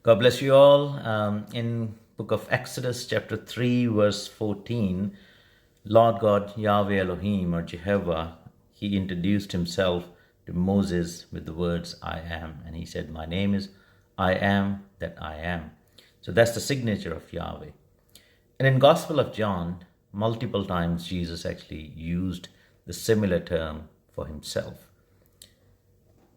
God bless you all. In book of Exodus, chapter 3, verse 14, Lord God, Yahweh Elohim, or Jehovah, he introduced himself to Moses with the words, I am. And he said, my name is I am that I am. So that's the signature of Yahweh. And in Gospel of John, multiple times Jesus actually used the similar term for himself.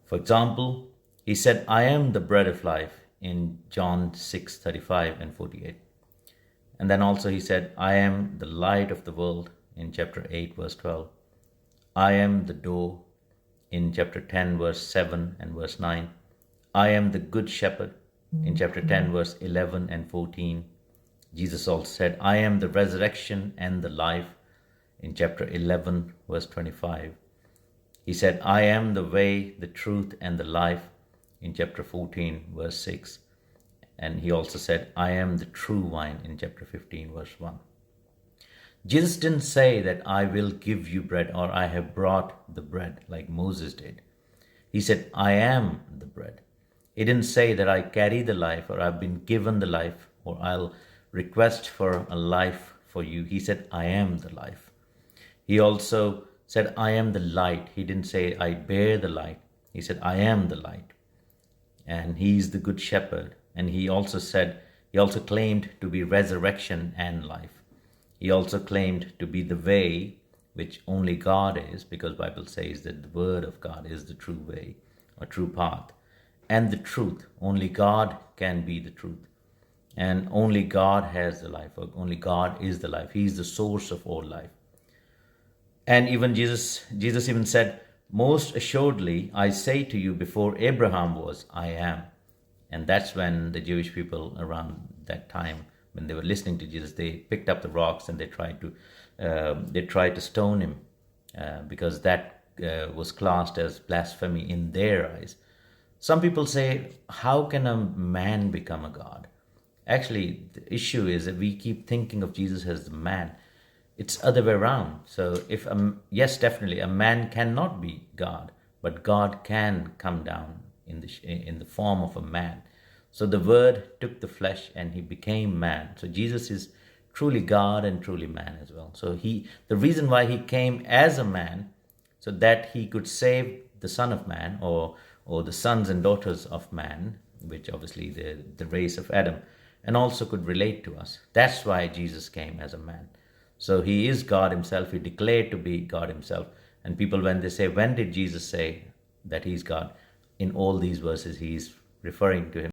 For example, he said, I am the bread of life in John 6:35 and 48. And then also he said, I am the light of the world in chapter 8, verse 12. I am the door in chapter 10, verse 7 and verse 9. I am the good shepherd in chapter 10, verse 11 and 14. Jesus also said, I am the resurrection and the life in chapter 11, verse 25. He said, I am the way, the truth, and the life in chapter 14, verse 6. And he also said, I am the true vine in chapter 15, verse 1. Jesus didn't say that I will give you bread or I have brought the bread like Moses did. He said, I am the bread. He didn't say that I carry the life or I've been given the life or I'll request for a life for you. He said, I am the life. He also said, I am the light. He didn't say, I bear the light. He said, I am the light. And he's the good shepherd. And he also claimed to be resurrection and life. He also claimed to be the way, which only God is, because the Bible says that the word of God is the true way or true path. And the truth, only God can be the truth. And only God has the life, or only God is the life. He's the source of all life. And even Jesus even said, most assuredly, I say to you, before Abraham was, I am. And that's when the Jewish people around that time, when they were listening to Jesus, they picked up the rocks and they tried to stone him because that was classed as blasphemy in their eyes. Some people say, how can a man become a God? Actually, the issue is that we keep thinking of Jesus as the man. It's other way around. So yes, definitely, a man cannot be God, but God can come down in the form of a man. So the Word took the flesh and he became man. So Jesus is truly God and truly man as well. So the reason why he came as a man, so that he could save the Son of Man or the sons and daughters of man, which obviously the race of Adam, and also could relate to us. That's why Jesus came as a man. So he is God himself. He declared to be God himself. And people, when they say, when did Jesus say that he's God? In all these verses, he's referring to him.